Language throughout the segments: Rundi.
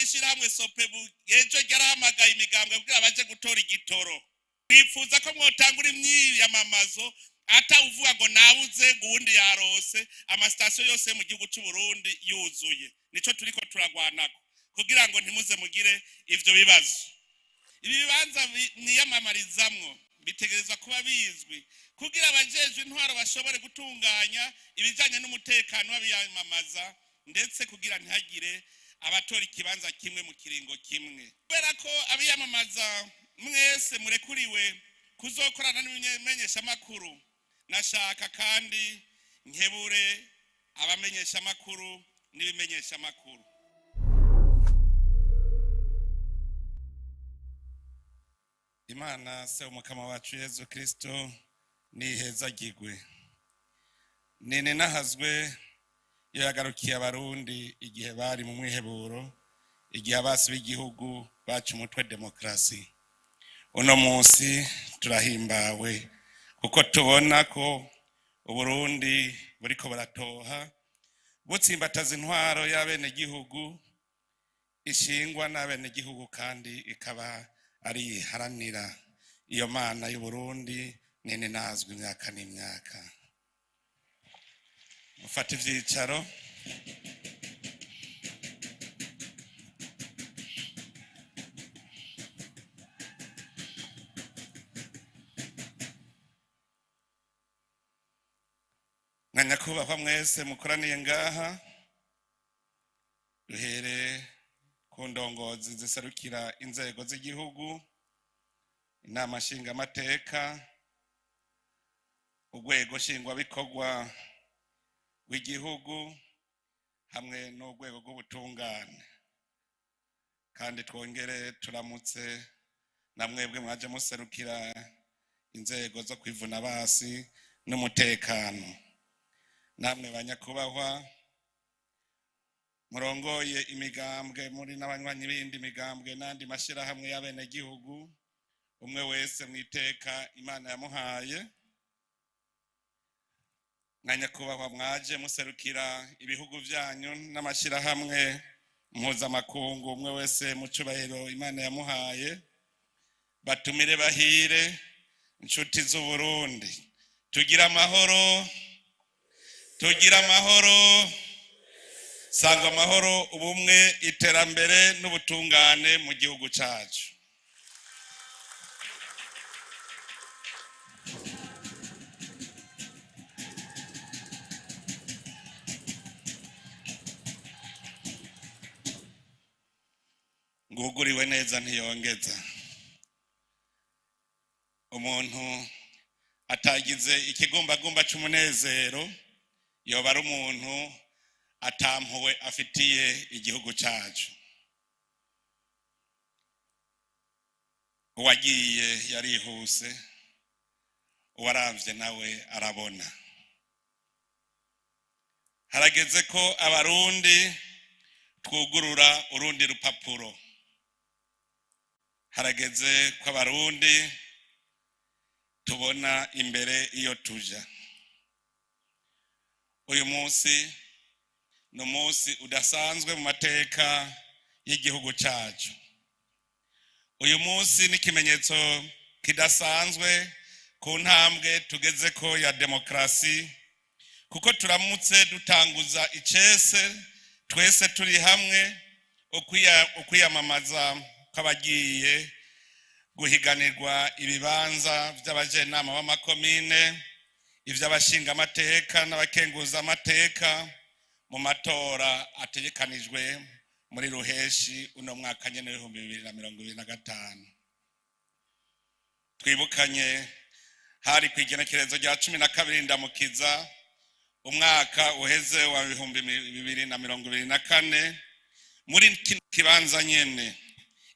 ishyirahamwe Sopebu ejo ryarahamagaye imigambwe kugira baje gutora igitoro. Bifuza ko mwotangura imyiyamamazo atawuvuga ngo nabuze gundi yarose amasitasiyo yose mu gihugu cy'u Burundi yuzuye. Nico turiko turagwanako kugira ngo ntimuze mugire ivyo bibazo. Ibibanza niyamamarizamwo bitegerezwa kuba bizwi kugira abajejwe intwaro bashobore gutunganya ibijanye n'umutekano w'abiyamamaza ndetse kugira ntihagire abatora ikibanza kimwe mu kiringo kimwe. Kubera ko abiyamamaza mwese murekuriwe kuzokorana n'ibimenyesha makuru, nashaka kandi nkebure abamenyesha makuru n'ibimenyesha makuru. Imana se umukama wacu Yesu Kristo nihezagirwe. Nene nahazwe yo yagarukiye abarundi igihe bari mu mwiheburo, igihe abasi b'igihugu bacu umutwe demokrasi. Uno munsi turahimbawe kuko tubona ko Uburundi buriko baratoha butsimbataza intwaro y'abene gihugu ishingwa n'abene gihugu kandi ikaba ari haranira iyo mana y'u Burundi nene nazwe imyaka n'imyaka. Mufata ivyicaro. Nyakubahwa mwese mukoraniye ngaha, duhere ku ndongozi ziserukira inzego z'igihugu, inama nshingamateka, urwego nshingwabikorwa w'igihugu hamwe n'urwego rw'ubutungane. Kandi twongere turamutse na mwebwe mwaje muserukira inzego zo kwivuna abasi n'umutekano. Namwe banyakubahwa murongoye imigambwe muri n'abanywanyi b'indi migambwe n'andi mashirahamwe y'abene gihugu, umwe wese mwiteka Imana yamuhaye. Nyakubahwa mwaje muserukira ibihugu byanyu n'amashirahamwe mpuzamakungu, umwe wese mu cubahiro Imana yamuhaye. Batumire bahire inshuti z'u Burundi, tugira amahoro, tugira amahoro, sanga amahoro, ubumwe, iterambere n'ubutungane mu gihugu cyacu. Nguguriwe neza ntiyongeza. Umuntu atagize ikigumbagumba c'umunezero yoba ari umuntu atampuwe afitiye igihugu cyacu. Uwagiye yarihuse, uwaramvye nawe arabona. Harageze ko abarundi twugurura urundi rupapuro. Harageze ko abarundi tubona imbere iyo tuja. Uyu munsi ni umunsi udasanzwe mu mateka y'igihugu cyacu. Uyu munsi ni ikimenyetso kidasanzwe ku ntambwe tugeze ko ya demokrasi, kuko turamutse dutanguza icese twese turi hamwe ukwiyamamaza kw'abagiye guhiganirwa ibibanza by'abajenama b'amakomine, ivy'abashinga amateka n'abakenguza amateka mu matora ategekanijwe muri Ruheshi uno mwaka nyene 2025. Twibukanye hari kwigenekerezo rya 12 Ndamukiza umwaka uheze wa 2024 muri kibanza nyene,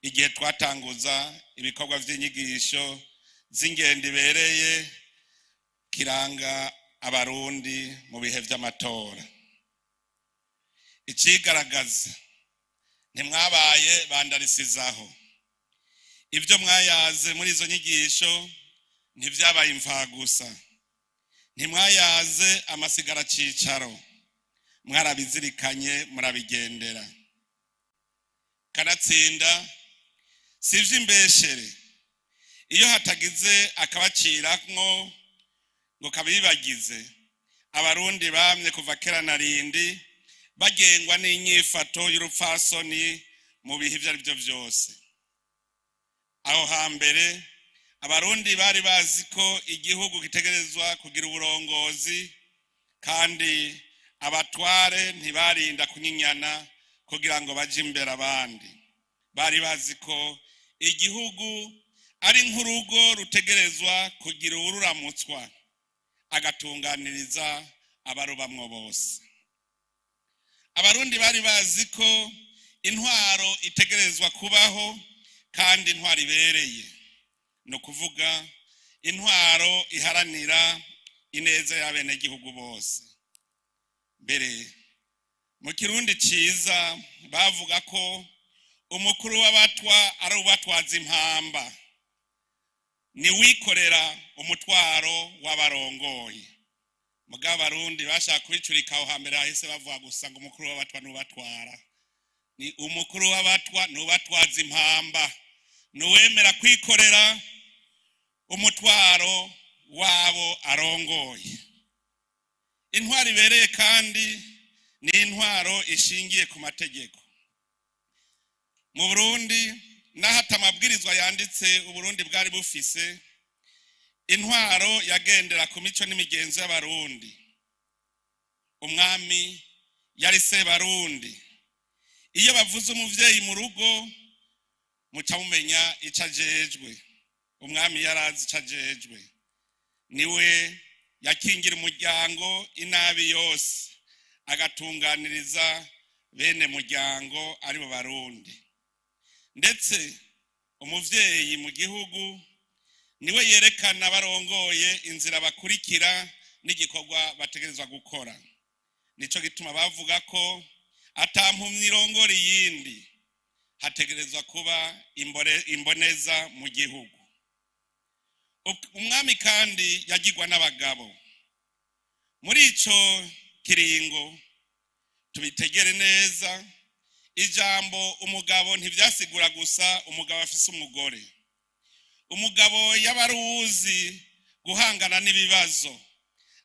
igihe twatanguza ibikorwa vy'inyigisho z'ingendo ibereye kiranga abarundi mu bihe vy'amatora. Icigaragaza ntimwabaye bandarisizaho. Ivyo mwayaze muri izo nyigisho ntivyabaye imfagusa. Ntimwayaze amasigara cicaro, mwarabizirikanye murabigendera. kanatsinda sivyo imbeshere iyo hatagize akabaciramwo ngo kabibagize. Abarundi bamye kuva kera na rindi bagengwa n'inyifato y'urupfasoni mu bihe ivyo arivyo vyose. Aho hambere abarundi bari bazi ko igihugu gitegerezwa kugira uburongozi, kandi abatware ntibarinda kunyinyana kugira ngo baje imbere abandi. Bari bazi ko igihugu ari nk'urugo rutegerezwa kugira ururamutswa agatunganiriza abarubamwo bose. Abarundi bari bazi ko intwaro itegerezwa kubaho, kandi intwaro ibereye, no kuvuga intwaro iharanira ineza y'abenegihugu bose. Mbere mu Kirundi ciza bavuga ko umukuru w'abatwa ari ubatwaza impamba, ni wikorera umutwaro w'abarongoye. Mugabo Abarundi bashaka kubicurika aho hambere hahise bavuga gusa ngo umukuru w'abatwa nubatwara. Ni umukuru w'abatwa nubatwaza impamba, nuwemera kwikorera umutwaro wabo arongoye. Intwaro ibereye kandi ni intwaro ishingiye ku mategeko. Mu Burundi nahata amabwirizwa yanditse Uburundi bwari bufise, intwaro yagendera ku mico n'imigenzo y'Abarundi. Umwami yari se Barundi. Iyo bavuze umuvyeyi mu rugo muca mumenya ico ajejwe. Umwami yarazi ico ajejwe, niwe yakingira umuryango inabi yose, agatunganiriza bene muryango ari bo Barundi. Ndetse umuvyeyi mu gihugu niwe yerekana barongoye inzira bakurikira n'igikorwa bategerezwa gukora. Nico gituma bavuga ko atampumyi irongora iyindi, hategerezwa kuba imboneza mu gihugu. Umwami kandi yagirwa n'abagabo. Muri ico kiringo tubitegere neza, ijambo umugabo ntivyasigura gusa umugabo afise umugore. Umugabo yabaruzi guhangana n'ibibazo,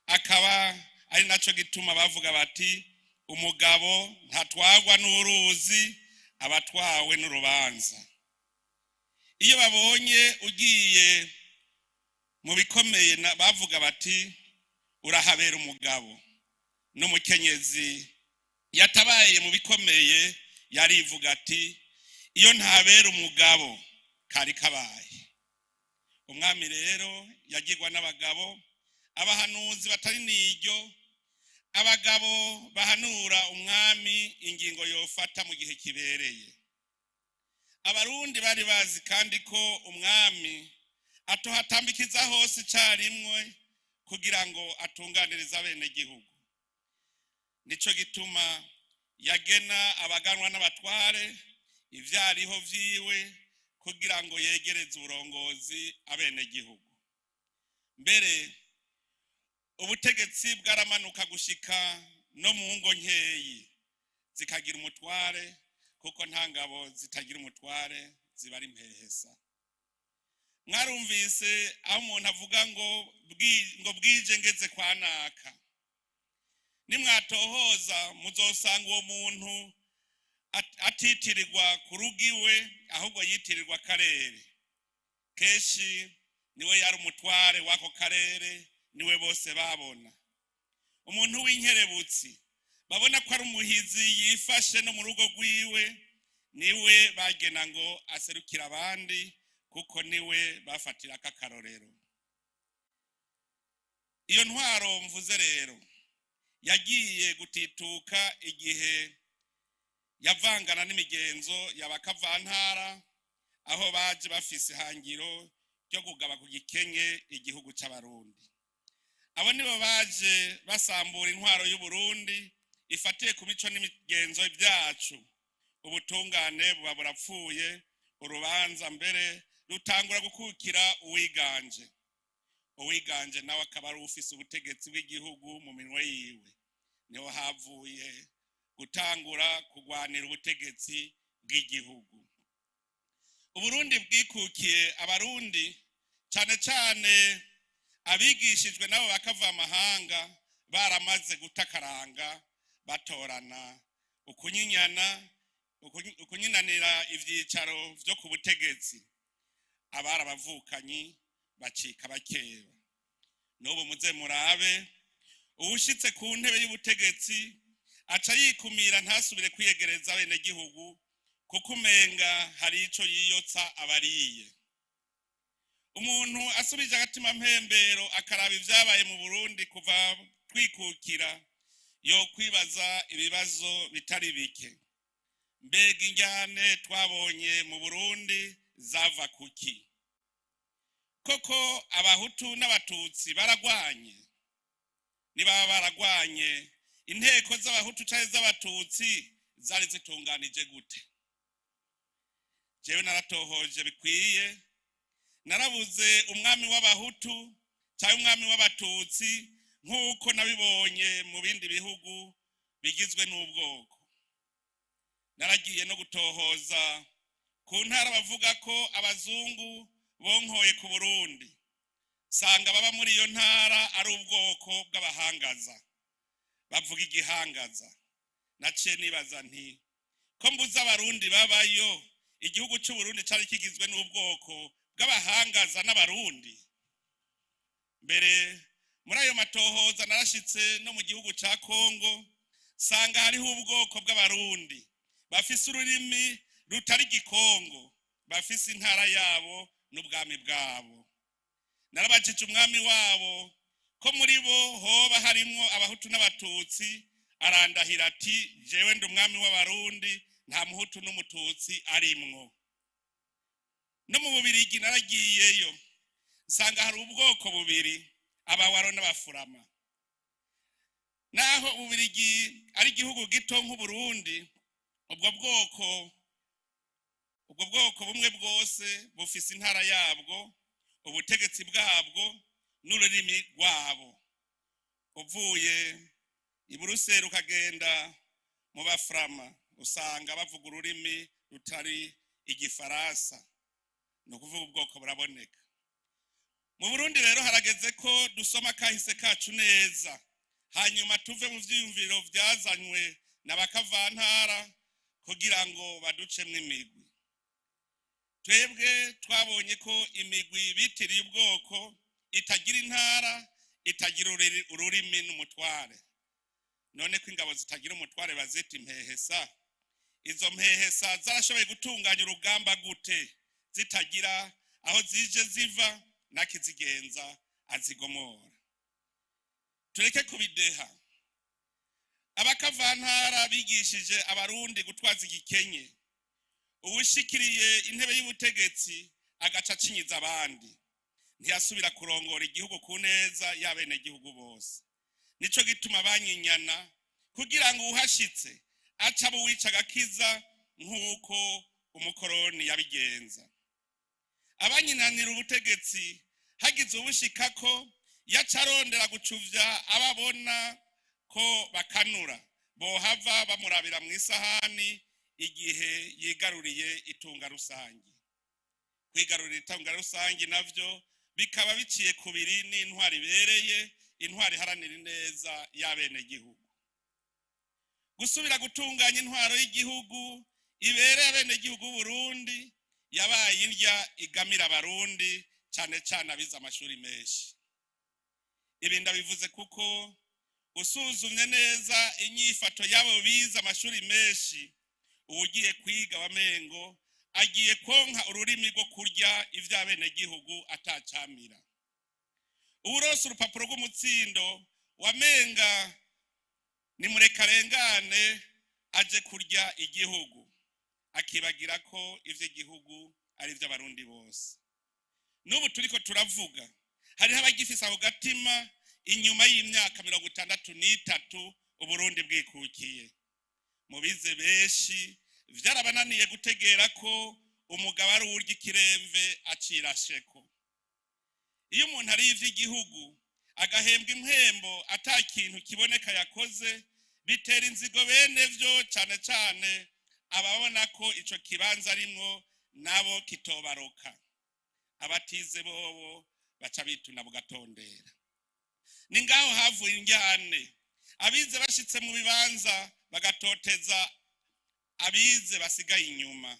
akaba ari naco gituma bavuga bati umugabo ntatwagwa n'uruzi, abatwawe n'urubanza. Iyo babonye ugiye mu bikomeye bavuga bati urahabera umugabo. N'umukenyezi yatabaye mu bikomeye yarivuga ati iyo ntabera umugabo kari kabaye. Umwami rero yagirwa n'abagabo, abahanuzi batari niryo, abagabo bahanura umwami ingingo yofata mu gihe kibereye. Abarundi bari bazi kandi ko umwami atohatambikiza hose icarimwe kugira ngo atunganirize abenegihugu. Nico gituma yagena abaganwa n'abatware ivyariho vyiwe kugira ngo yegereze uburongozi abenegihugu. Mbere ubutegetsi bwaramanuka gushika no mu ngo nkeyi zikagira umutware, kuko nta ngabo zitagira umutware ziba ari impehesa. Mwarumvise aho umuntu avuga ngo bwije ngeze kwa naka. Nimwatohoza muzosanga uwo muntu atitirirwa ku rugiwe, ahubwo yitirirwa akarere. Keshi niwe yari umutware wako karere, niwe bose babona. Umuntu w'inkerebutsi babona ko ari umuhizi yifashe no mu rugo rwiwe, niwe bagena ngo aserukira abandi, kuko niwe bafatira akakarorero. Iyo ntwaro mvuze rero yagiye gutituka igihe yavangana n'imigenzo y'abakavantara, aho baje bafise hangiro ryo kugaba ku gikenye igihugu c'Abarundi. Abo nibo baje basambura intwaro y'u Burundi ifatiye ku mico n'imigenzo byacu. Ubutungane buba burapfuye, urubanza mbere rutangura gukukira uwiganje. Uwiganje nawe akaba ari ufise ubutegetsi bw'igihugu mu minwe yiwe. Niho havuye gutangura kugwanira ubutegetsi bw'igihugu. Uburundi bwikukiye abarundi cyane cyane abigishijwe nabo bakava amahanga baramaze gutakaranga batorana ukunyinanira ivyicaro vyo ku butegetsi. Abari abavukanyi bacika bakeba. N'ubu muze murabe uwushitse ku ntebe y'ubutegetsi aca yikumira ntasubire kwiyegereza bene gihugu kuko umenga hari ico yiyotsa abariye. Umuntu asubije agatima mpembero akaraba ivyabaye mu Burundi kuva twikukira yo kwibaza ibibazo bitari bike. Mbega injyane twabonye mu Burundi zava kuki? Koko abahutu n'abatutsi baragwanye? Niba baragwanye, inteko z'abahutu canke z'abatutsi zari zitunganije gute? Jewe naratohoje bikwiye, narabuze umwami w'abahutu cyangwa umwami w'abatutsi nk'uko nabibonye mu bindi bihugu bigizwe n'ubwoko. Naragiye no gutohoza ku ntara bavuga ko abazungu bonkoye ku Burundi, sanga baba muri iyo ntara ari ubwoko bw'abahangaza, bavuga igihangaza. Naciye nibaza nti ko mbuza abarundi babayo, igihugu cy'u Burundi cyari kigizwe n'ubwoko bw'abahangaza n'abarundi. Mbere muri ayo matohoza narashitse no mu gihugu ca Kongo, sanga hariho ubwoko bw'abarundi bafise ururimi rutari gikongo, bafise intara yabo n'ubwami bwabo. Narabajije umwami wabo ko muri bo hoba harimwo abahutu n'abatutsi, arandahira ati jewe ndi umwami w'abarundi, nta muhutu n'umututsi arimwo. No mu Bubirigi naragiyeyo, nsanga hari ubwoko bubiri, abawaro n'abafurama. Naho Ububirigi ari igihugu gito nk'Uburundi, ubwo bwoko bumwe bwose bufise intara yabwo, ubutegetsi bwabwo n'ururimi rwabo. Uvuye i Buruseli ukagenda mu bafurama usanga bavuga ururimi rutari igifaransa, no kuvuga ubwoko buraboneka. Mu Burundi rero harageze ko dusoma kahise kacu neza, hanyuma tuve mu vyiyumviro vyazanywe n'abakavantara kugira ngo baducemwo imigwi. Twebwe twabonye ko imigwi bitiriye ubwoko itagira intara, itagira ururimi n'umutware. None ko ingabo zitagira umutware bazita impehesa, izo mpehesa zarashoboye gutunganya urugamba gute zitagira aho zije ziva nakizigenza azigomora? Tureke kubideha. Abakavantara bigishije abarundi gutwaza igikenye, uwushikiriye intebe y'ubutegetsi agaca acinyiza abandi, ntiyasubira kurongora igihugu ku neza y'abene gihugu bose. Nico gituma banyinyana kugira ngo uhashitse aca buwica agakiza nk'uko umukoroni yabigenza. Abanyinanira ubutegetsi hagize ubushikako yacarondera gucuvya ababona ko bakanura, bohava bamurabira mu isahani igihe yigaruriye itunga rusangi. Kwigarurira itunga rusangi navyo bikaba biciye kubiri n'intwari ibereye, intwari iharanira ineza y'abene gihugu. Gusubira gutunganya intwaro y'igihugu ibereye abene gihugu Burundi yabaye indya igamira abarundi cyane cyane abize amashuri menshi. Ibi ndabivuze kuko usuzumye neza inyifato yabo bize amashuri menshi, ugiye kwiga wamengo agiye konka ururimi rwo kurya ivy'abene gihugu atacamira. Urose urupapuro rw'umutsindo wamenga ni murekarengane aje kurya igihugu, akibagira ko ivy'igihugu ari ivy'abarundi bose. N'ubu turiko turavuga hariho abagifise ako gatima inyuma y'imyaka 63 Uburundi bwikukiye. Mubize benshi vyarabananiye gutegera ko umugabo ari urya ikiremve acira sheko. Iyo umuntu ari ivy'igihugu agahembwa impembo ata kintu kiboneka yakoze, bitera inzigo bene vyo cyane cyane ababona ko ico kibanza arimwo nabo kitobaroka, abatize bobo baca bituna bugatondera. Ni ngaho havuye injyane, abize bashitse mu bibanza bagatoteza abize basigaye inyuma.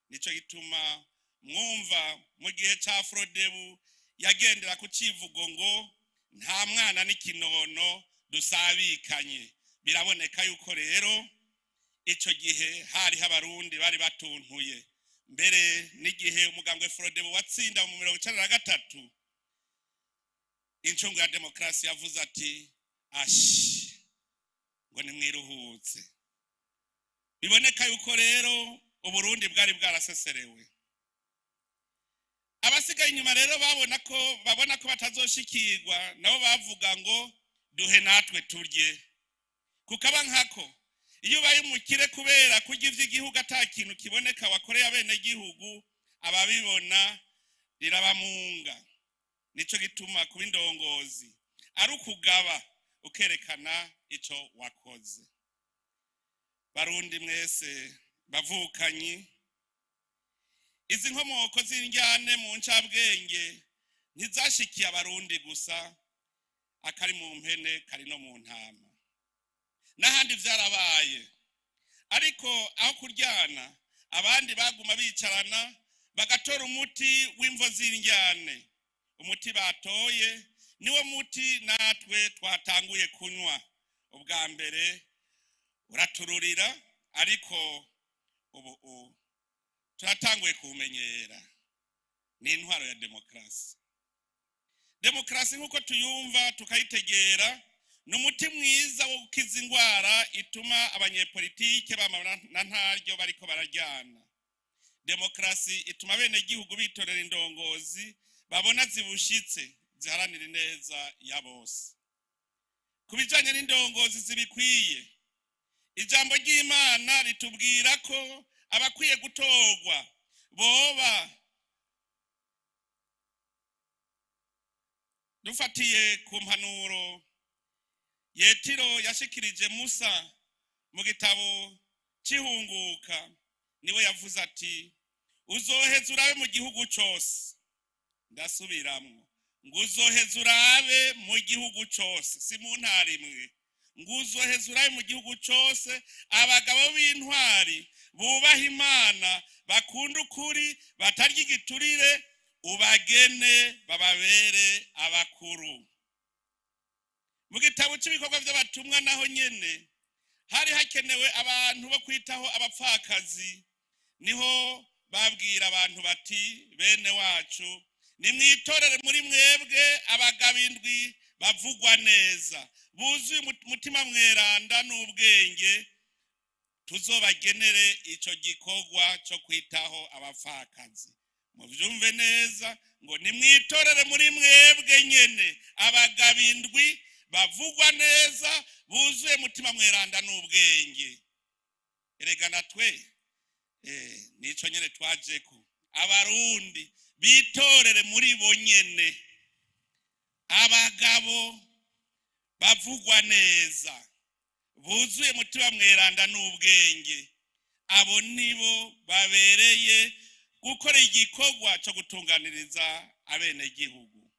Nico gituma mwumva mu gihe ca Frodebu yagendera ku civugo ngo nta mwana n'ikinono dusabikanye. Biraboneka yuko rero ico gihe hari abarundi bari batuntuye, mbere n'igihe umugambwe Frodebu watsinda mu 1993 incungu ya demokarasi yavuze ati ashi ngo nimwiruhutse. Biboneka yuko rero Uburundi bwari bwaraseserewe. Abasigaye inyuma rero babona ko batazoshikirwa, nabo bavuga ngo duhe natwe turye. Kukaba nkako iyo ubaye umukire kubera kurya ivy'igihugu ata kintu kiboneka wakoreye abene gihugu, ababibona rirabamunga. Nico gituma kuba indongozi ari ukugaba ukerekana ico wakoze. Barundi mwese bavukanyi, izi nkomoko z'injyane mu ncabwenge ntizashikiye abarundi gusa, akari mu mpene kari no mu ntama n'ahandi vyarabaye. Ariko aho kuryana abandi baguma bicarana bagatora umuti w'imvo z'injyane. Umuti batoye niwo muti natwe twatanguye kunywa. Ubwa mbere uratururira, ariko ubu turatanguye kumenyera. Ni intwaro ya demokarasi. Demokarasi nk'uko tuyumva tukayitegera ni umuti mwiza wo gukiza ingwara ituma abanyepolitike bamana ntaryo bariko barajyana. Demokarasi ituma bene gihugu bitorera indongozi babona zibushitse ziharanira neza ya bose. Kubijanye n'indongozi zibikwiye, ijambo ry'Imana ritubwira ko abakwiye gutorwa boba dufatiye ku mpanuro Yetiro yashikirije Musa mu gitabo c'ihunguka. Niwe yavuze ati uzoheza urabe mu gihugu cose. Ndasubiramwo ngo uzoheza urabe mu gihugu cose, si mu ntara imwe. Ngo uzoheza urabe mu gihugu cose abagabo b'intwari bubaha Imana, bakunda ukuri, batarya igiturire, ubagene bababere abakuru. Mu gitabo cy'ibikorwa by'abatumwa naho nyene hari hakenewe abantu bo kwitaho abapfakazi. Niho babwira abantu bati bene wacu nimwitorere muri mwebwe abagabo 7 bavugwa neza, buzuye umutima mweranda n'ubwenge, tuzobagenere ico gikorwa cyo kwitaho abapfakazi. Muvyumve neza ngo nimwitorere muri mwebwe nyene abagabo 7 bavugwa neza, buzuye umutima mweranda n'ubwenge. Erega natwe nico nyene twajeko, abarundi bitorere muri bo nyene abagabo bavugwa neza, buzuye umutima mweranda n'ubwenge. Abo nibo babereye gukora igikorwa cyo gutunganiriza abene gihugu.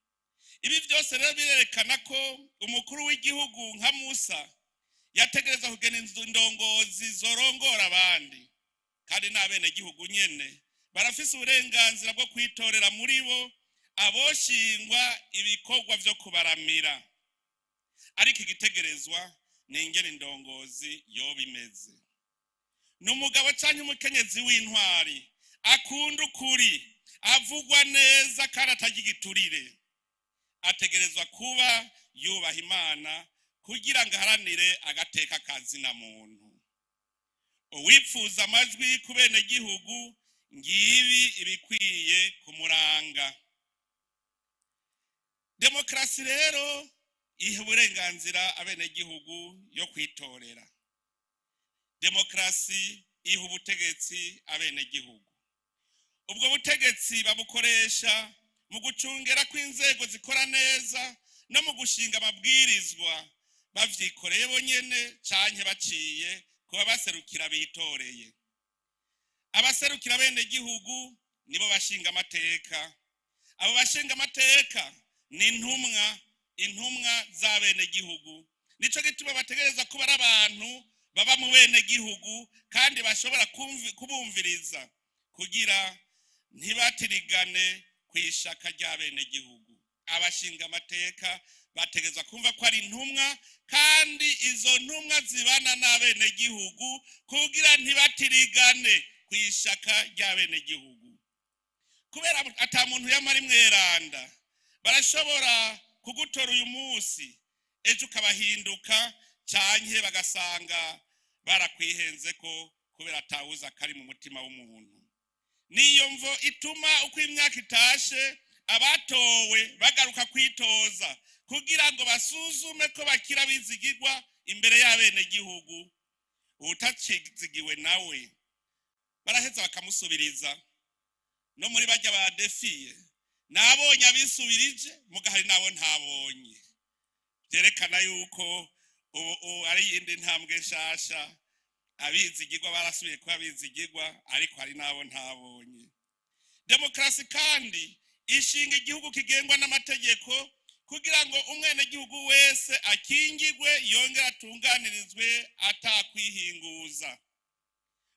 Ibi byose rero birerekana ko umukuru w'igihugu nka Musa yategereza kugena indongozi zorongora abandi, kandi n'abene gihugu nyene barafise uburenganzira bwo kwitorera muri bo aboshingwa ibikorwa byo kubaramira. Ariko igitegerezwa ni ingene indongozi yoba imeze. N'umugabo canke umukenyezi w'intwari akunda ukuri, avugwa neza kandi atagira igiturire, ategerezwa kuba yubaha Imana kugira ngo aharanire agateka kazina muntu. Uwipfuza amajwi ku bene gihugu, ngibi ibikwiye kumuranga. Demokarasi rero iha uburenganzira abene gihugu yo kwitorera. Demokarasi iha ubutegetsi abene gihugu. Ubwo butegetsi babukoresha mu gucungera kw'inzego zikora neza no mu gushinga amabwirizwa bavyikoreye bonyene canke baciye kuba baserukira bitoreye. abaserukira bene gihugu nibo bashinga amateka. Abo bashinga amateka ni intumwa za bene gihugu. Nico gituma bategereza kuba ari abantu baba mu bene gihugu kandi bashobora kubumviriza kugira ntibatirigane kwishaka rya bene gihugu. Abashinga amateka bategereza kumva ko ari intumwa kandi izo ntumwa zibana n'abene gihugu kugira ntibatirigane kwishaka rya bene gihugu. Kubera ata muntu yamara imweranda barashobora kugutora uyu munsi ejo ukabahinduka canke bagasanga barakwihenze ko kubera atawuza kari mu mutima w'umuntu. Niyo mvo ituma uko imyaka itashe abatowe bagaruka kwitoza kugira ngo basuzume ko bakira bizigirwa imbere y'abene gihugu. Utacizigiwe nawe baraheza bakamusubiriza. No muri bajya ba defiye nabonye abisubirije mugahari nabo ntabonye, byerekana yuko ubu ari yindi ntambwe nshasha. Abizigirwa barasubiye kuba abizigirwa ariko hari nabo ntabonye. Demokarasi kandi ishinga igihugu kigengwa n'amategeko kugira ngo umwene gihugu wese akingirwe yongera atunganirizwe atakwihinguza.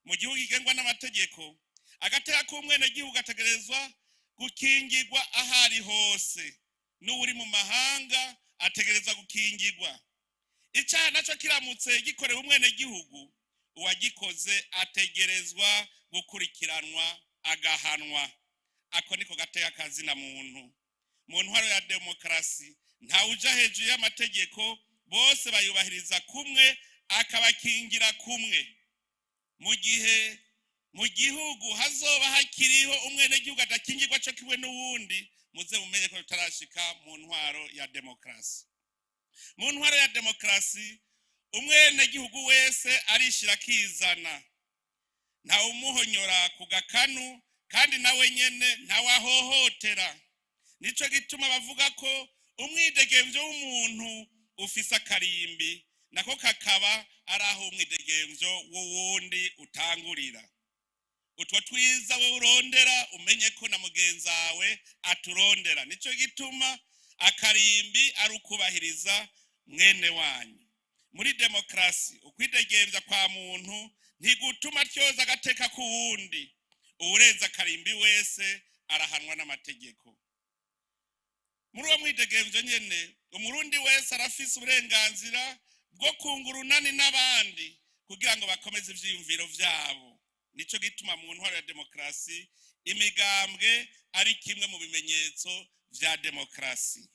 Mu gihugu kigengwa n'amategeko agateka k'umwene gihugu ategerezwa gukingirwa ahari hose. N'uri mu mahanga ategerezwa gukingirwa. Icyaha naco kiramutse gikorewe umwene gihugu, uwagikoze ategerezwa gukurikiranwa agahanwa. Ako niko gateka kazina muntu. Mu ntwaro ya demokarasi ntawuja hejuru y'amategeko, bose bayubahiriza kumwe akabakingira kumwe. Mu gihugu hazoba hakiriho umwene gihugu atakingirwa cyo kimwe n'uwundi, muze mumenye ko tutarashika mu ntwaro ya demokarasi. Mu ntwaro ya demokarasi umwene gihugu wese arishira kizana, nta umuhonyora ku gakanu kandi nawe nyene ntawahohotera. Nico gituma bavuga ko umwidegemvyo w'umuntu ufise akarimbi nako kakaba araho umwidegemvyo w'uwundi utangurira. Utwo twiza we urondera umenye ko na mugenzi wawe aturondera. Nico gituma akarimbi ari ukubahiriza mwene wanyu. Muri demokarasi ukwidegemvya kwa muntu ntigutuma tyoza agateka ku wundi. Urenza akarimbi wese arahanwa n'amategeko. Muri uwo mwidegemvyo nyene umurundi wese arafise uburenganzira bwo kungurunani n'abandi kugira ngo bakomeze ivyiyumviro vyabo. Nico gituma mu ntwaro ya demokarasi imigambwe ari kimwe mu bimenyetso vya demokarasi.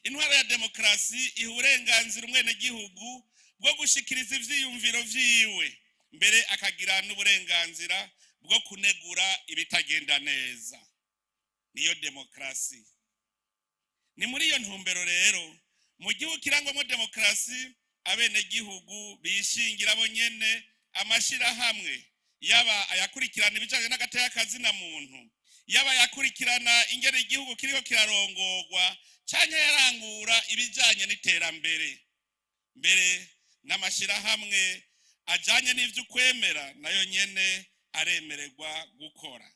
Intwaro ya demokarasi iha uburenganzira umwene gihugu bwo gushikiriza ivyiyumviro vyiwe, mbere akagira n'uburenganzira bwo kunegura ibitagenda neza. Niyo demokarasi. Ni muri iyo ntumbero rero mu gihugu kirangwamo demokarasi abene gihugu bishingira bo nyene amashirahamwe, yaba ayakurikirana ibijanye n'agateka kazina muntu, yaba yakurikirana ingene igihugu kiriko kirarongorwa canke yarangura ibijanye n'iterambere. Mbere n'amashirahamwe ajanye n'ivyo kwemera nayo nyene aremererwa gukora.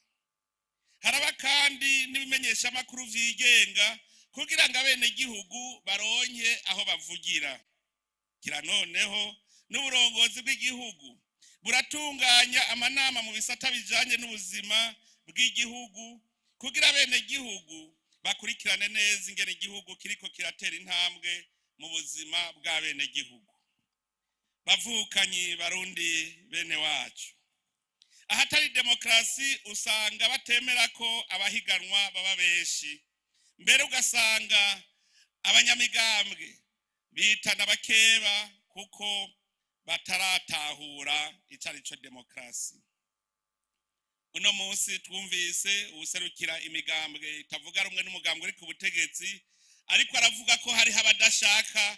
Haraba kandi n'ibimenyesha amakuru vyigenga kugira ngo abene gihugu baronke aho bavugira. Kira noneho n'uburongozi bw'igihugu buratunganya amanama mu bisata bijanye n'ubuzima bw'igihugu kugira abene gihugu bakurikirane neza ingene igihugu kiriko kiratera intambwe mu buzima bw'abene gihugu. Bavukanyi barundi bene wacu, ahatari demokarasi usanga batemera ko abahiganwa baba benshi, mbere ugasanga abanyamigambwe bitana bakeba kuko bataratahura icarico demokarasi. Uno munsi twumvise userukira imigambwe itavuga rumwe n'umugambwe uri ku butegetsi, ariko aravuga ko hari abadashaka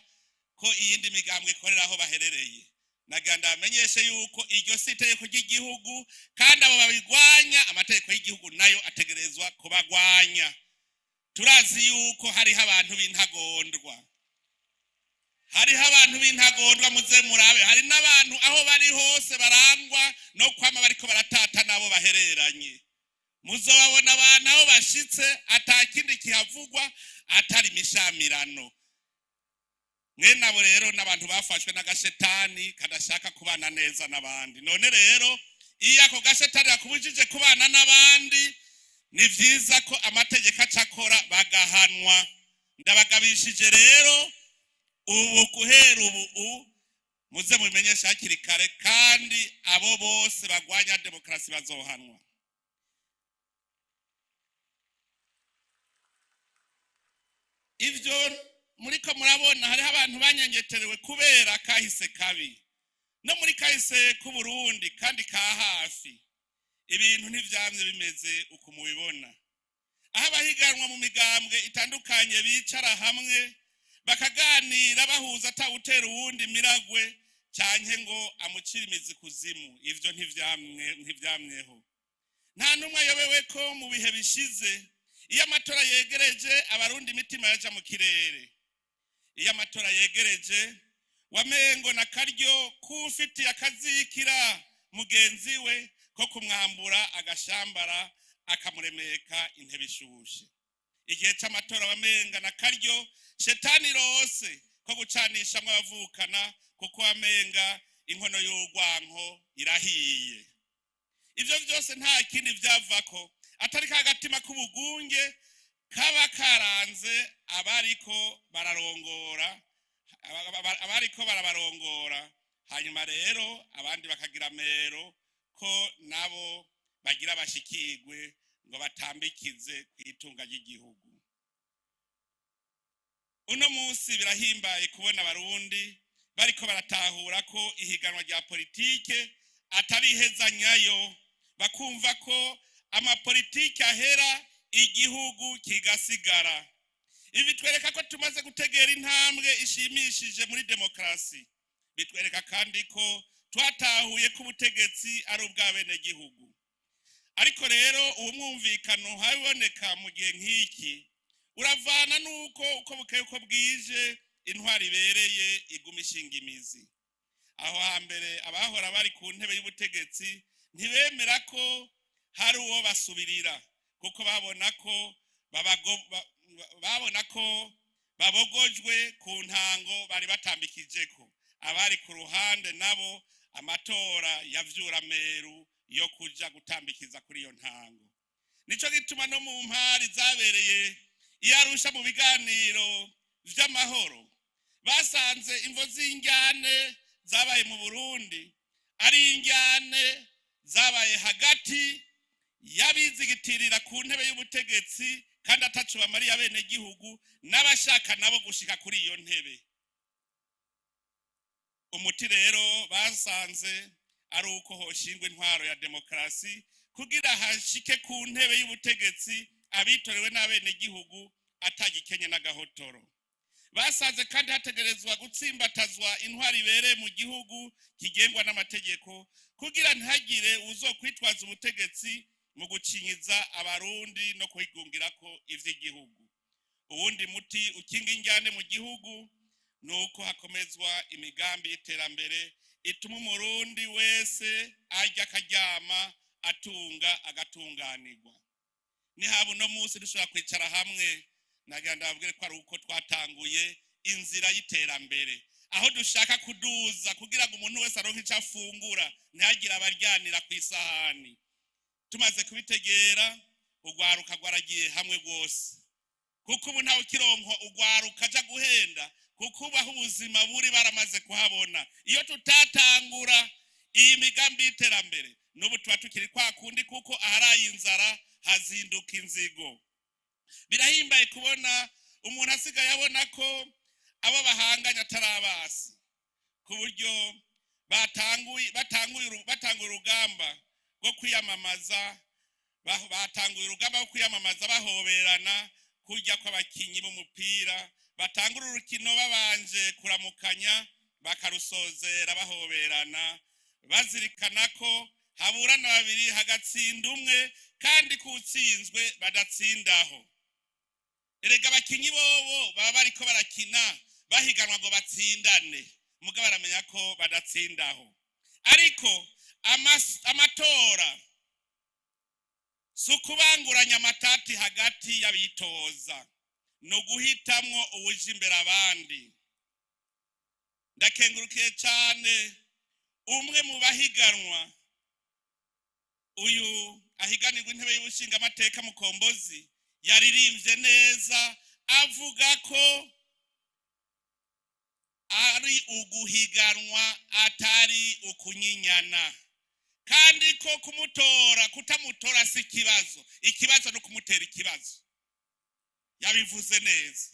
ko iyindi migambwe ikorera aho baherereye. Naganda amenyeshe yuko iryo siteko ry'igihugu kandi abo babigwanya amategeko y'igihugu nayo ategerezwa kubagwanya. Turazi yuko hariho abantu b'intagondwa, hariho abantu b'intagondwa muze murabe, hari n'abantu aho bari hose barangwa no kwama bariko baratata nabo bahereranye. Muzobabona abantu aho bashitse atakindi kihavugwa atari imishamirano. Mwene abo rero n'abantu bafashwe n'agashetani kadashaka kubana neza n'abandi. None rero iyo ako gashetani yakubujije kubana n'abandi, ni vyiza ko amategeko acakora bagahanwa. Ndabagabishije rero ubu guhera ubu muze mubimenyesha hakiri kare, kandi abo bose bagwanya demokarasi bazohanwa. Ivyo muriko murabona hariho abantu banyengeterewe kubera kahise kabi, no muri kahise ku Burundi kandi ka hafi ibintu ntivyamye bimeze uko mubibona. Aho abahiganwa mu migambwe itandukanye bicara hamwe bakaganira bahuza atawutera uwundi miragwe canke ngo amucire imizi kuzimu, ivyo ntivyamyeho. Nta numwe ayobewe ko mu bihe bishize iyo amatora yegereje abarundi imitima yaja mu kirere. Iyo amatora yegereje wamengo na karyo kufitiye akazikira mugenzi we ko kumwambura agashambara akamuremeka intebe ishushe. Igihe c'amatora wamenga na karyo shetani rose ko gucanishamwe abavukana, kuko wamenga inkono y'urwanko irahiye. Ivyo vyose nta kindi vyavako atari kagatima k'ubugunge kaba karanze abariko barabarongora, hanyuma rero abandi bakagira mero ko nabo bagira bashikirwe ngo batambikize kwitunga ry'igihugu. Uno munsi birahimbaye kubona abarundi bariko baratahura ko ihiganwa rya politike atari ihezanyayo, bakumva ko amapolitike ahera igihugu kigasigara. Ibi bitwereka ko tumaze gutegera intambwe ishimishije muri demokarasi. Bitwereka kandi ko twatahuye ko ubutegetsi ari ubw'abenegihugu. Ariko rero uwo mwumvikano haboneka mu gihe nk'iki uravana nuko uko bukeye uko bwije intwari ibereye iguma ishinga imizi. Aho hambere abahora bari ku ntebe y'ubutegetsi ntibemera ko hari uwo basubirira, kuko babona ko babogojwe ku ntango bari batambikijeko. Abari ku ruhande nabo amatora yavyura meru yo kuja gutambikiza kuri iyo ntango. Nico gituma no mu mpari zabereye iyarusha mu biganiro vy'amahoro basanze imvo z'injyane zabaye mu Burundi ari injyane zabaye hagati yabizigitirira ku ntebe y'ubutegetsi kandi atacu bamari abenegihugu n'abashaka nabo gushika kuri iyo ntebe. Umuti rero basanze ari uko hoshingwa intwaro ya demokarasi kugira hashike ku ntebe y'ubutegetsi abitorewe n'abenegihugu atagikenye n'agahotoro. Basanze kandi hategerezwa gutsimbatazwa intwari ibereye mu gihugu kigengwa n'amategeko kugira ntihagire uzokwitwaza ubutegetsi mu gucinyiza abarundi no kwigungirako ivy'igihugu. Uwundi muti ukinga injyane mu gihugu nuko hakomezwa imigambi y'iterambere ituma umurundi wese arya akaryama atunga agatunganirwa. Ni haba no munsi dushobora kwicara hamwe nagira ndababwire ko ari uko twatanguye inzira y'iterambere, aho dushaka kuduza kugira ngo umuntu wese aronke icyo afungura ntihagire abaryanira ku isahani. Tumaze kubitegera ugwaruka gwaragiye hamwe rwose, kuko ubu ntawe kironko ugwaruka aja guhenda, kuko ubaho ubuzima buri baramaze kuhabona. Iyo tutatangura iyi migambi y'iterambere n'ubu tuba tukiri kwa kundi, kuko aharaye inzara hazinduka inzigo. Birahimbaye kubona umuntu asigaye abona ko abo bahanganya atarabasi, ku buryo batanguye urugamba rwo kwiyamamaza, batanguye urugamba rwo kwiyamamaza bahoberana kujya kw'abakinyi b'umupira, batangura urukino babanje kuramukanya bakarusozera bahoberana, bazirikana ko haburana babiri hagatsinda umwe kandi kutsinzwe badatsindaho. Erega abakinyi bobo baba bariko barakina bahiganwa ngo batsindane mugabo baramenya ko badatsindaho. Ariko amatora sukubanguranya amatati hagati y'abitoza no guhitamwo uwuje imbere abandi. Ndakengurukiye cyane umwe mu bahiganwa uyu ahiganirwa intebe y'ubushinga amateka Mukombozi yaririmbye neza avuga ko ari uguhiganwa atari ukunyinyana, kandi ko kutamutora si ikibazo no kumutera ikibazo. Yabivuze neza.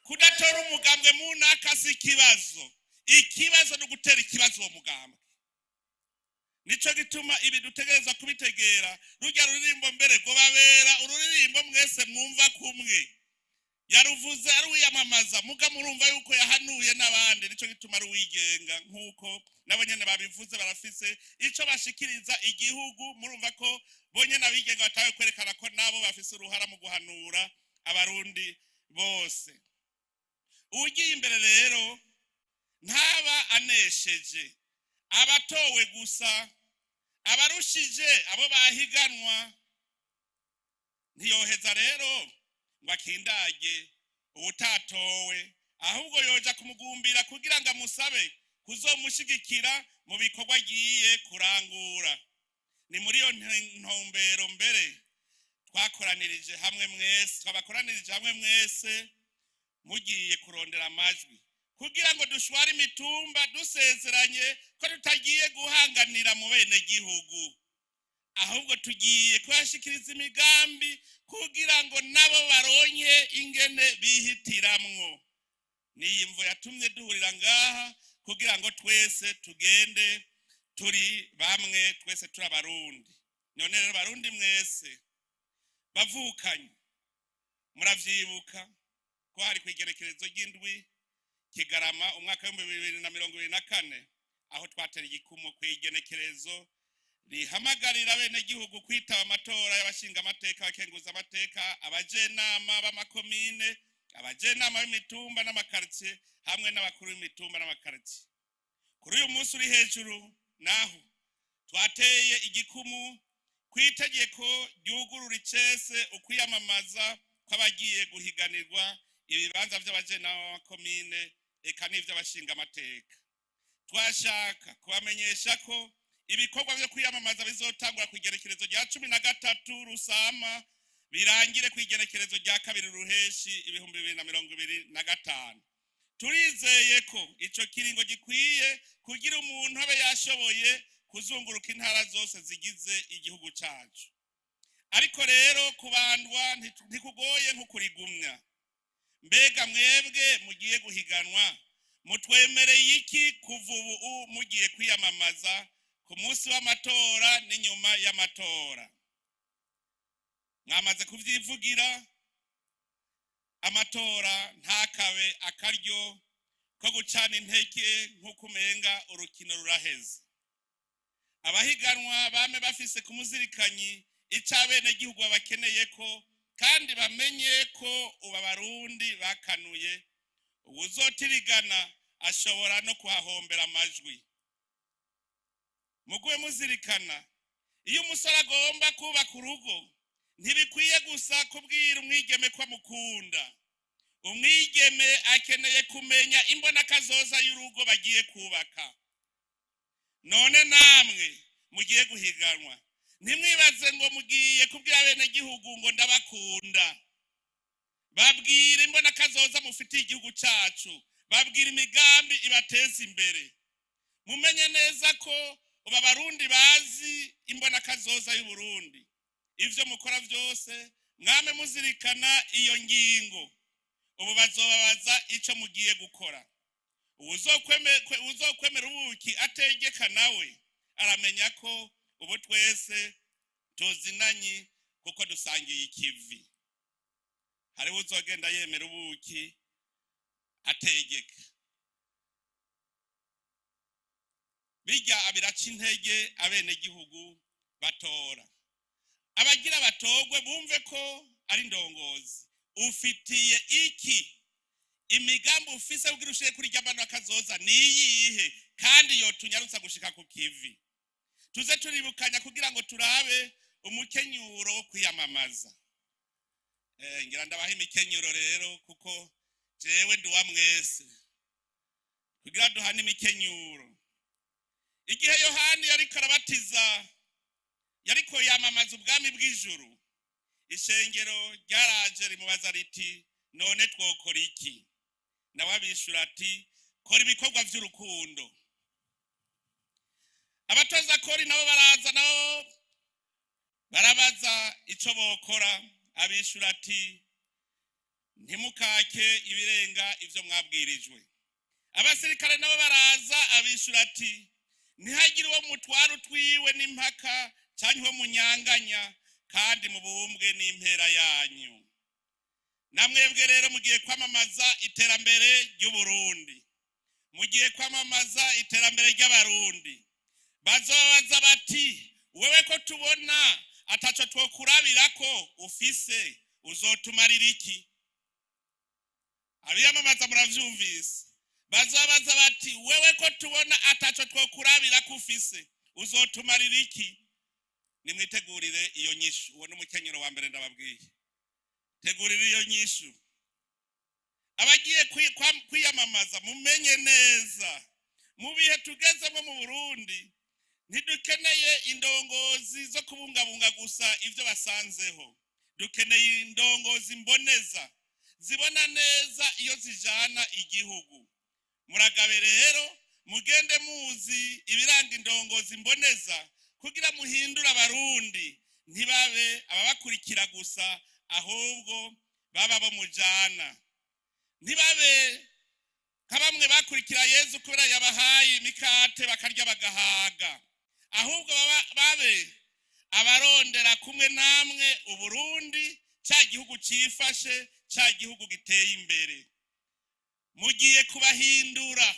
Kudatora umugambwe munaka si ikibazo no gutera ikibazo uwo mugambwe. Nico gituma ibi dutegereza kubitegera. Rujya ruririmbo mbere ngo babera ururirimbo mwese mwumva kumwe. Yaruvuze ari wiyamamaza muga murumva yuko yahanuye n'abandi. Nico gituma ari wigenga nkuko nabo nyene babivuze barafise ico bashikiriza igihugu. Murumva ko bonye nabigenga batawe kwerekana ko nabo bafise uruhara mu guhanura abarundi bose. Ugiye imbere rero ntaba anesheje abatowe gusa, abarushije abo bahiganwa ntiyoheza rero ngo akindage ubutatowe, ahubwo yoja kumugumbira kugira ngo amusabe kuzomushigikira mu bikorwa agiye kurangura. Ni muri iyo ntumbero mbere twabakoranirije hamwe mwese mugiye kurondera amajwi kugira ngo dushware imitumba dusezeranye ko tutagiye guhanganira mu bene gihugu, ahubwo tugiye kubashikiriza imigambi kugira ngo nabo baronke ingene bihitiramwo. Niyi mvo yatumye duhurira ngaha kugira ngo twese tugende turi bamwe, twese turi abarundi. None rero barundi mwese bavukanye muravyibuka ko hari kwigerekerezo ry'indwi Kigarama umwaka wa 2024 aho twatera igikumu kwigenekerezo rihamagarira bene gihugu kwitaba amatora y'abashinga amateka, abakenguza amateka, abajenama b'amakomine, abajenama b'imitumba n'amakartie hamwe n'abakuru b'imitumba n'amakartie. Kuri uyu munsi uri hejuru naho twateye igikumu kwitegeko ryugurura icese ukwiyamamaza kw'abagiye guhiganirwa ibibanza by'abajenama b'amakomine eka n'ivy'abashinga amateka. Twashaka kubamenyesha ko ibikorwa byo kwiyamamaza bizotangura ku igerekerezo rya 13 Rusama birangire ku igerekerezo rya 2 Ruheshi 2025. Turizeye ko ico kiringo gikwiye kugira umuntu abe yashoboye kuzunguruka intara zose zigize igihugu cacu. Ariko rero kubandwa ntikugoye nkukurigumya. Mbega mwebwe mugiye guhiganwa mutwemereye iki kuva ubu mugiye kwiyamamaza ku munsi w'amatora n'inyuma y'amatora? Mwamaze kuvyivugira amatora ntakabe akaryo ko gucana intege nk'uko umenga urukino ruraheze. Abahiganwa bame bafise kumuzirikanyi icabene gihugu bakeneye ko kandi bamenye ko Abarundi bakanuye ubuzotirigana ashobora no kuhahombera amajwi. Mugwe muzirikana iyo umusore agomba kubaka urugo ntibikwiye gusa kubwira umwigeme ko amukunda. Umwigeme akeneye kumenya imbona kazoza y'urugo bagiye kubaka. None namwe mugiye guhiganwa ntimwibaze ngo mugiye kubwira bene gihugu ngo ndabakunda. Babwira imbona kazoza mufitiye igihugu cacu, babwira imigambi ibateza imbere. Mumenye neza ko Abarundi bazi imbona kazoza y'u Burundi. Ivyo mukora vyose mwame muzirikana iyo ngingo. Ubu bazobabaza ico mugiye gukora. Uzokwemera ubuki ategeka nawe aramenya ko ubu twese tuzinanye kuko dusangiye ikivi. Hari uzogenda yemera ubuki ategeka. Bijya abiraca intege abene gihugu batora. Abagira batogwe bumve ko ari ndongozi. Ufitiye iki imigambi ufise kugira ushike kuri ry'abantu akazoza niyihe kandi yotunyarutsa gushika ku kivi. Tuze turibukanya kugira ngo turabe umukenyuro wo kwiyamamaza. Ngira ndabaha imikenyuro rero kuko jewe nduwa mwese kugira duhane imikenyuro. Igihe Yohani yariko arabatiza yariko yamamaza ubwami bw'ijuru, ishengero ryaraje rimubaza riti none twokora iki? Nawe abishura ati kora ibikorwa by'urukundo. Abatoza kori nabo baraza nabo barabaza ico bokora, abishura ati ntimukake ibirenga ivyo mwabwirijwe. Abasirikare nabo baraza abishura ati ntihagire uwo mutwara utwiwe n'impaka canke uwo munyanganya kandi mubumbwe n'impera yanyu. Namwebwe rero mugiye kwamamaza iterambere ry'Uburundi, mugiye kwamamaza iterambere ry'abarundi. Bazobaza bati wewe ko tubona ataco twokurabirako ufise uzotumarira iki? Abiyamamaza muravyumvise. Bazobaza bati wewe ko tubona ataco twokurabirako ufise uzotumarira iki? Nimwitegurire iyo nyishu. Uwo n'umukenyero wa mbere ndababwiye. Tegurira iyo nyishu. Abagiye kwiyamamaza mumenye neza mu bihe tugezemo mu Burundi ntidukeneye indongozi zo kubungabunga gusa ivyo basanzeho. Dukeneye indongozi mboneza zibona neza iyo zijana igihugu. Muragabe rero mugende muzi ibiranga indongozi mboneza kugira muhindura abarundi ntibabe ababakurikira gusa ahubwo baba bo mujana. Ntibabe kabamwe bakurikira Yezu kubera yabahaye imikate bakarya bagahaga, ahubwo babe abarondera kumwe namwe Uburundi cya gihugu cifashe, cya gihugu giteye imbere. Mugiye kubahindura,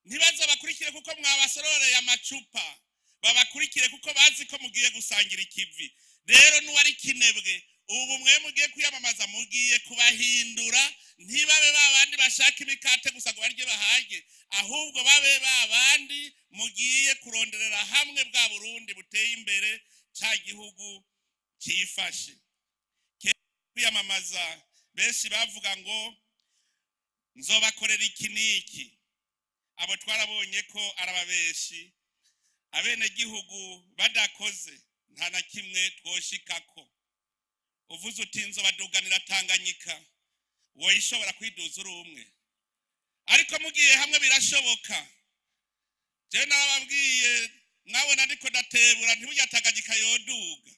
ntibaza bakurikire kuko mwabasororeye amacupa, babakurikire kuko bazi ko mugiye gusangira ikivi. Rero nuwari kinebwe ubu mwe mugiye kwiyamamaza mugiye kubahindura, ntibabe babandi bashaka imikate gusa ngo barye bahage, ahubwo babe babandi mugiye kuronderera hamwe bwa Burundi buteye imbere, cya gihugu cifashe. Kwiyamamaza benshi bavuga ngo nzobakorera iki niki. Abo twarabonye ko arababeshi. Abene gihugu badakoze nta na kimwe twoshikako. Uvuze uti nzobaduganira Tanganyika, wowe ishobora kwiduza uri umwe, ariko mugiye hamwe birashoboka. Je nababwiye mwabona ndiko ndatebura ntibujya Tanganyika yoduga.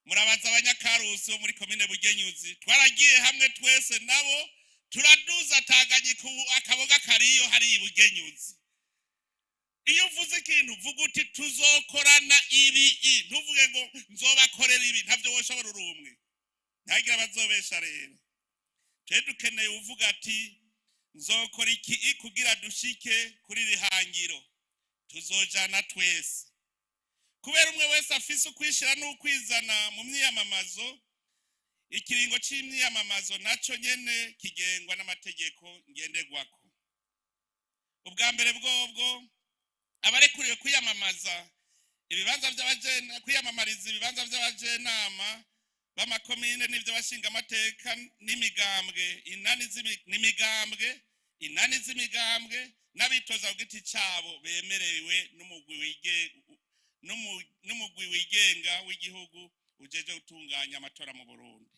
Murabaza abanyakarusi bo muri komine Bugenyuzi, twaragiye hamwe twese nabo turaduza Tanganyika, akaboga kariyo hari Bugenyuzi. Iyo uvuze ikintu vuga uti tuzokorana ibi, ntuvuge ngo nzobakorera ibi, ntavyo woshobora uri umwe. Ntagira bazobesha rero. Twe dukeneye uvuga ati nzokora iki kugira dushike kuri rihangiro. Tuzojana twese. Kubera umwe wese afise ukwishira n'ukwizana mu myiyamamazo, ikiringo c'imyiyamamazo naco nyene kigengwa n'amategeko ngenderwako. Ubwa mbere bwobwo abarekuriwe kwiyamamaza ibibanza by'abajena, kwiyamamariza ibibanza by'abajenama b'amakomine n'ivyo bashinga amateka n'imigambwe inani z'imigambwe n'abitoza ku giti cabo bemerewe n'umugwi wigenga w'igihugu ujeje gutunganya amatora mu Burundi.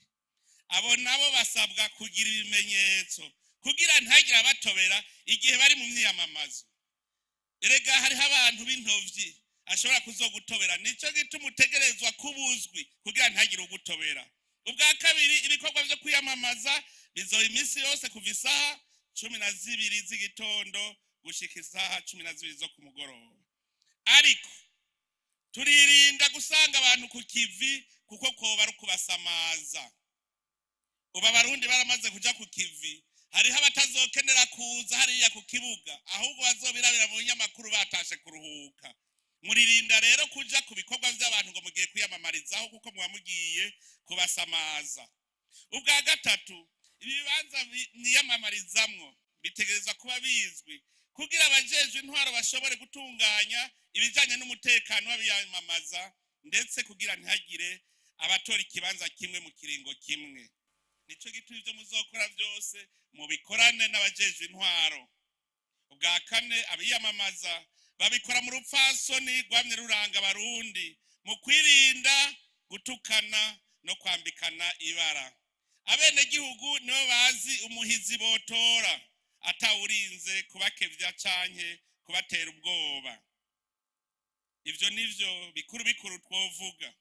Abo nabo basabwa kugira ibimenyetso kugira ntagira abatobera igihe bari mu myiyamamazo. Erega hari abantu b'intovyi ashobora kuzogutobera, nico gituma utegerezwa kubuzwi kugira ntagire ugutobera. Ubwa kabiri ibikorwa byo kwiyamamaza bizoba iminsi yose kuva isaha 12 z'igitondo gushika isaha 12 zo kumugoroba. Ariko turirinda gusanga abantu ku kivi kuko koba ari kubasamaza. Uba Barundi baramaze kuja ku kivi, hariho abatazokenera kuza hariya ku kibuga, ahubwo bazobirabira mu nyamakuru batashe kuruhuka. Muririnda rero kuja ku bikorwa by'abantu ngo mugiye kwiyamamarizaho kuko mwamugiye kubasamaza. Ubwa gatatu ibibanza niyamamarizamwo bitegerezwa kuba bizwi kugira abajejwe intwaro bashobore gutunganya ibijanye n'umutekano w'abiyamamaza ndetse kugira ntihagire abatora ikibanza kimwe mu kiringo kimwe. Nico gituma ivyo muzokora vyose mubikorane n'abajejwe intwaro. Ubwa kane, abiyamamaza babikora mu rupfasoni rwamye ruranga abarundi mu kwirinda gutukana no kwambikana ibara. Abenegihugu nibo bazi umuhizi botora atawurinze kubakevya canke kubatera ubwoba. Ivyo nivyo bikuru bikuru twovuga.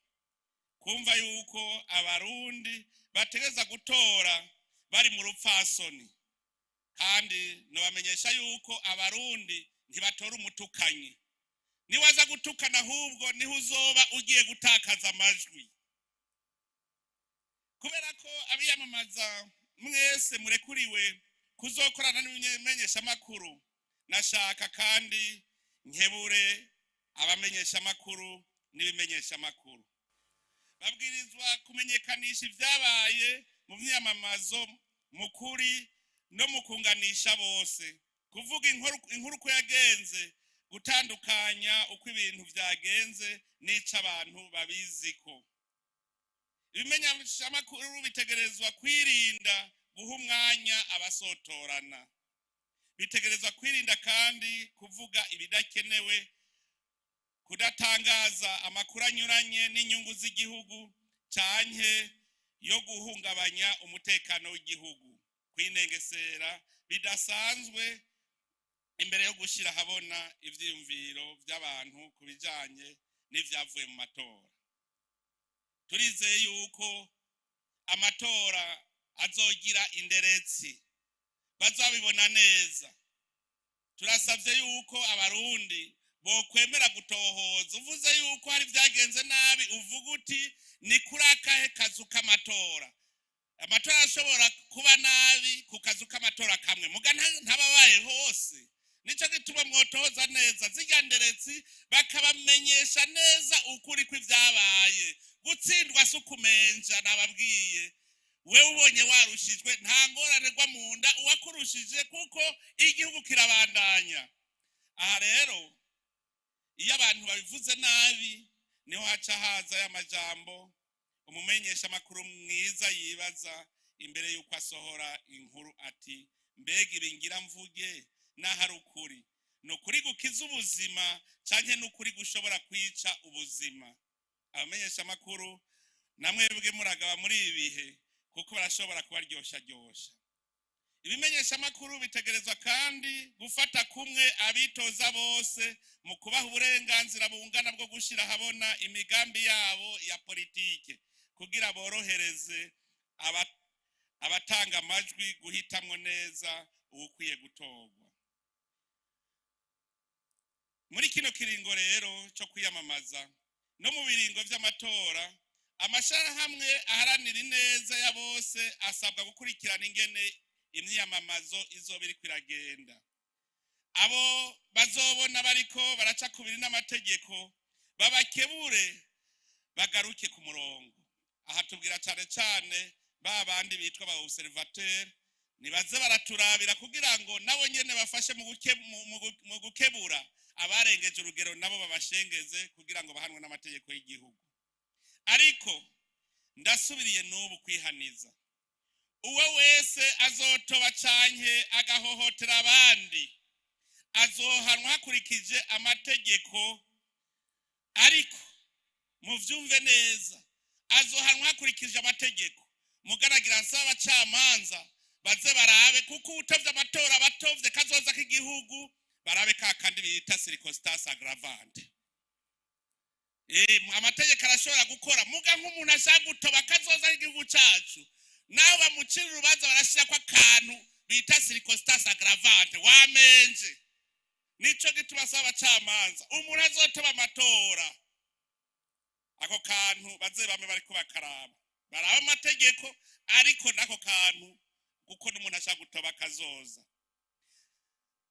Kumva yuko abarundi bategeza gutora bari mu rupfasoni, kandi nobamenyesha yuko abarundi ntibatora umutukanyi. Niwaza gutukana ahubwo niho uzoba ugiye gutakaza amajwi. Kubera ko abiyamamaza mwese murekuriwe kuzokorana n'ibimenyeshamakuru, nashaka kandi nkebure abamenyeshamakuru n'ibimenyeshamakuru. Babwirizwa kumenyekanisha ivyabaye mu myamamazo mukuri no mukunganisha bose, kuvuga inkuru ko yagenze, gutandukanya uko ibintu vyagenze n'ico abantu babiziko. Ibimenyeshamakuru bitegerezwa kwirinda guha umwanya abasotorana. Bitegerezwa kwirinda kandi kuvuga ibidakenewe, kudatangaza amakuru anyuranye n'inyungu z'igihugu canke yo guhungabanya umutekano w'igihugu, kwinengesera bidasanzwe imbere yo gushira habona ivyiyumviro vy'abantu kubijanye n'ivyavuye mu matora. Turizeye yuko amatora azogira inderetsi, bazabibona neza. Turasavye yuko abarundi bokwemera gutohoza. Uvuze yuko hari vyagenze nabi, uvuga uti ni kuri akahe kazu k'amatora. Amatora ashobora kuba nabi ku kazu k'amatora kamwe, muga ntababaye hose. Nico gituma mwotoza neza zirya nderetsi, bakabamenyesha neza ukuri kw'ivyabaye. Gutsindwa sukumenja nababwiye. Wewe ubonye warushijwe nta ngorane rwa munda uwakurushije, kuko igihugu kirabandanya. Aha rero iyo abantu babivuze nabi niho haca haza y'amajambo umumenyesha makuru mwiza yibaza imbere yuko asohora inkuru ati mbega ibingira mvuge n'ahari ukuri. Nukuri gukiza ubuzima canke nukuri gushobora kwica ubuzima. Abamenyesha makuru namwebwe muragaba muri ibihe kuko barashobora kubaryosha ryosha. Ibimenyesha makuru bitegerezwa kandi gufata kumwe abitoza bose mu kubaha uburenganzira bungana bwo gushira habona imigambi yabo ya politike, kugira borohereze abatanga amajwi guhitamwo neza ubukwiye gutorwa. Muri kino kiringo rero cyo kwiyamamaza no mu biringo vy'amatora, amashirahamwe aharanira ineza ya bose asabwa gukurikirana ingene imyamamazo izoba iriko iragenda. Abo bazobona bariko baraca kubiri n'amategeko babakebure bagaruke ku murongo. Aha tubwira cane cane babandi bitwa ba observateur, nibaze baraturabira kugira ngo nabo nyene bafashe mu gukebura abarengeje urugero, nabo babashengeze kugira ngo bahanwe n'amategeko y'igihugu. Ariko ndasubiriye n'ubu kwihaniza, uwo wese azotoba canke agahohotera abandi azohanwa hakurikije amategeko, ariko muvyumve neza, azohanwa hakurikije amategeko. Mugaragira nsaba abacamanza baze barabe, kuko utovye amatora batovye kazoza k'igihugu, barabe kakandi bita circumstance aggravante. Amategeko arashobora gukora, muga nk'umuntu ashaka gutoba kazoza k'igihugu cacu, nawe bamucira urubanza barashira kwa kantu bita circumstance aggravante, wamenje. Nico gituma saba abacamanza umuntu azotoba amatora, ako kantu baze bame bariko bakaraba, baraba amategeko, ariko nako kantu kuko n'umuntu ashaka gutoba kazoza.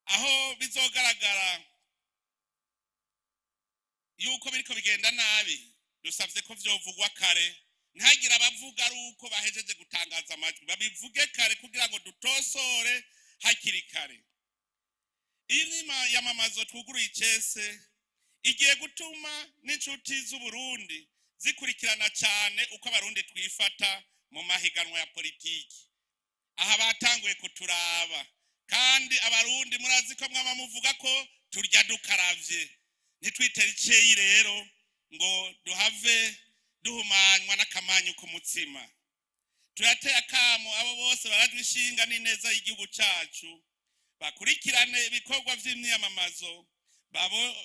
Aho bizogaragara yuko biriko bigenda nabi, dusavye ko vyovugwa kare ntagira abavuga ari uko bahejeje gutangaza amajwi, babivuge kare kugira ngo dutosore hakiri kare. Iyi nyuma y'amamazo twuguruye icese igiye gutuma n'inshuti z'Uburundi zikurikirana cyane uko abarundi twifata mu mahiganwa ya politiki. Aha batanguye kuturaba, kandi abarundi murazi ko mwama muvuga ko turya dukaravye, ntitwitere iceyi rero ngo duhave duhumanywa n'akamanyu k'umutsima. Turateye akamo abo bose baradwishinga n'ineza y'igihugu cacu bakurikirane ibikorwa vy'imyamamazo,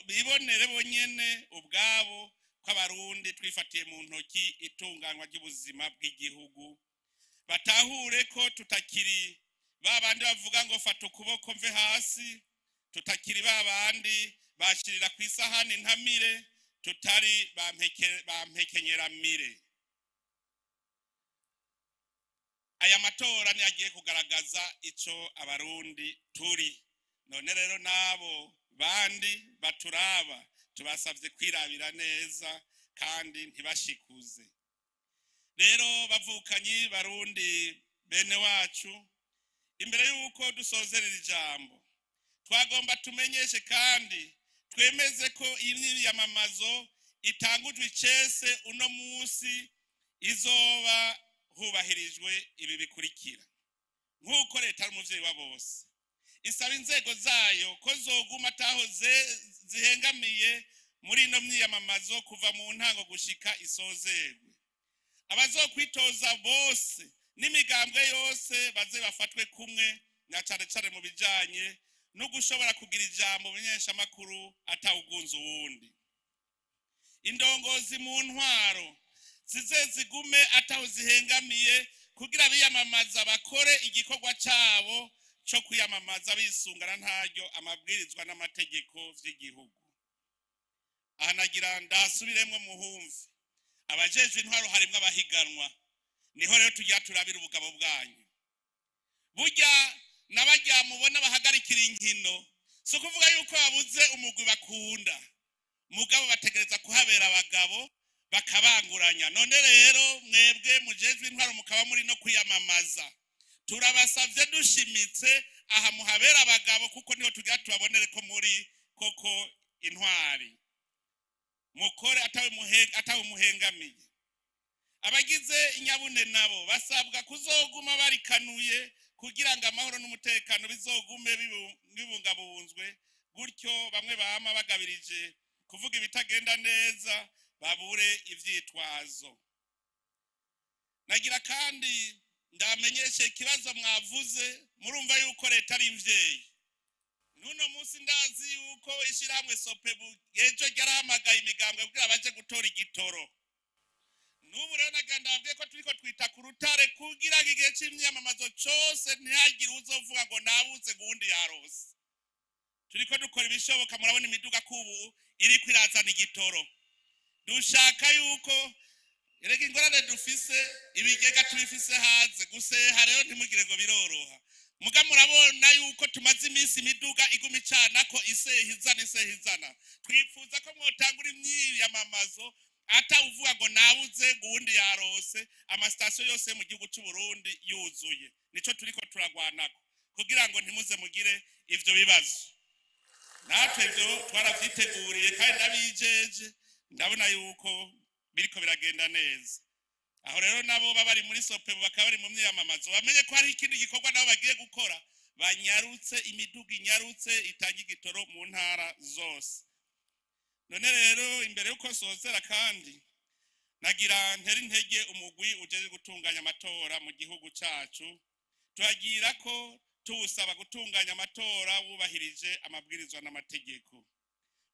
bibonere bonyene ubwabo ko abarundi twifatiye mu ntoki itunganywa ry'ubuzima bw'igihugu. Batahure ko tutakiri babandi bavuga ngo fata ukuboko mve hasi, tutakiri babandi bashirira ku isahani ntamire, tutari bampekenyeramire. Aya matora ni agiye kugaragaza ico abarundi turi. None rero nabo bandi baturaba tubasavye kwirabira neza kandi ntibashikuze. Rero bavukanyi barundi bene wacu, imbere yuko dusozerera ijambo twagomba tumenyeshe kandi twemeze ko imyamamazo itangujwe icese uno munsi izoba hubahirijwe ibi bikurikira. Nk'uko leta ari umuvyeyi wa bose, isaba inzego zayo ko zoguma ataho zihengamiye muri ino myamamazo kuva mu ntango gushika isozerwe. Abazokwitoza bose n'imigambwe yose baze bafatwe kumwe, na cane cane mu bijanye no gushobora kugira ijambo menyeshamakuru atawugunze uwundi. Indongozi mu ntwaro zigume ataho zihengamiye kugira biyamamaza bakore igikorwa cabo cyo kwiyamamaza bisungana ntaryo amabwirizwa n'amategeko vy'igihugu. Aha nagira ndasubiremwe muhumve, abajejwe intwaro harimwo abahiganwa, niho rero tujya turabira ubugabo bwanyu. Burya n'abajya mubona bahagarikira inkino, so kuvuga yuko babuze umugwi bakunda, mugabo bategereza kuhabera abagabo bakabanguranya. None rero mwebwe mujejwe intwaro mukaba muri no kwiyamamaza, turabasavye dushimitse aha muhabera abagabo, kuko niho tujya tubabonere ko muri koko intwari. Mukore atawe muhengamiye. Abagize inyabune nabo basabwa kuzoguma barikanuye kugira ngo amahoro n'umutekano bizogume bibungabunzwe, gutyo bamwe bama bagabirije kuvuga ibitagenda neza babure ivyitwazo. Nagira kandi ndamenyeshe ikibazo mwavuze, murumva yuko leta ari imvyeyi. Nuno munsi ndazi yuko ishiramwe Sopebu ejo ryarahamagaye imigambwe kugira baje gutora igitoro. Nubu rero nagandabwiye ko turiko twita ku rutare kugira igihe c'imyamamazo cose ntihagire uzovuga ngo nabuze gundi yarose. Turiko dukora ibishoboka, murabona imiduga kubu iri kwirazana igitoro. Dushaka yuko erega ingorane dufise ibigega tubifise haze guseha, rero ntimugire ngo biroroha. Muga murabona yuko tumaze iminsi imiduga iguma icana ko isehizana. Twifuza ko mwotangura imyamamazo atawuvuga ngo nabuze gundi yarose, amasitasiyo yose mu gihugu cy'u Burundi yuzuye. Nico turiko turagwanako kugira ngo ntimuze mugire ivyo bibazo. Natwe ivyo twaravyiteguriye kandi nabijeje, ndabona yuko biriko biragenda neza. Aho rero nabo bari muri Sopebu bakaba bari mu myamamazo, bamenye ko hari ikindi gikorwa nabo bagiye gukora, banyarutse imiduga inyarutse itanga igitoro mu ntara zose. None rero imbere yuko sozera kandi nagira ntera intege umugwi ujeje gutunganya amatora mu gihugu cacu, turagira ko tuwusaba gutunganya amatora wubahirije amabwirizwa n'amategeko.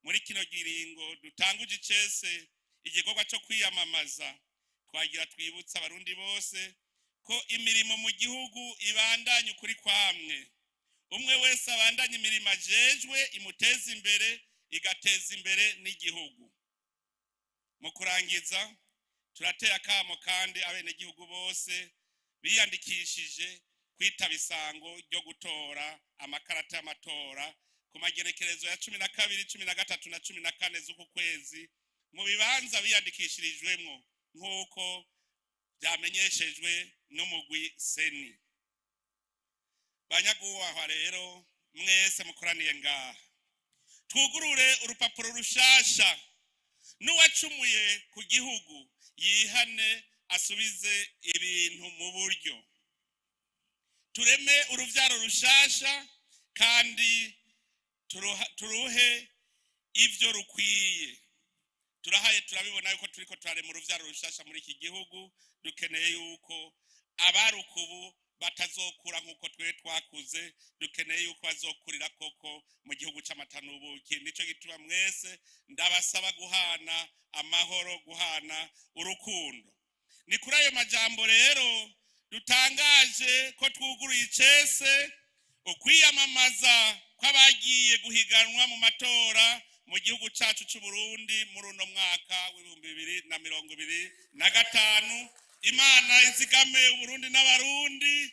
Muri kino giringo dutanguje icese igikorwa cyo kwiyamamaza, twagira twibutsa abarundi bose ko imirimo mu gihugu ibandanye ukuri kwamwe. Umwe wese abandanye imirimo ajejwe imuteza imbere, igateza imbere n'igihugu. Mu kurangiza turateye akamo kandi abenegihugu bose biyandikishije kwitaba isango ryo gutora amakarata y'amatora ku magenekerezo ya 12, 13 na 14 z'uku kwezi mu bibanza biyandikishirijwemwo, nk'uko byamenyeshejwe n'umugwi seni. Banyagubahwa rero mwese mukoraniye ngaha, twugurure urupapuro rushasha. N'uwacumuye ku gihugu yihane asubize ibintu mu buryo. Tureme uruvyaro rushasha kandi turuhe ivyo rukwiye. Turahaye turabibona yuko turiko turarema uruvyaro rushasha muri iki gihugu. Dukeneye yuko abarukubu batazokura nkuko twe twakuze, dukeneye yuko bazokurira koko mu gihugu c'amata n'ubuki. Nico gituma mwese ndabasaba guhana amahoro, guhana urukundo. Ni kuri ayo majambo rero dutangaje ko twuguruye icese ukwiyamamaza kw'abagiye guhiganwa mu matora mu gihugu cacu c'u Burundi muri uno mwaka w'2025. Imana izigame Uburundi n'abarundi,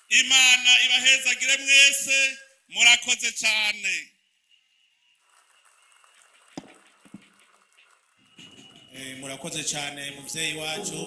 Imana ibahezagire mwese, murakoze cyane. Murakoze cyane muvyeyi wacu.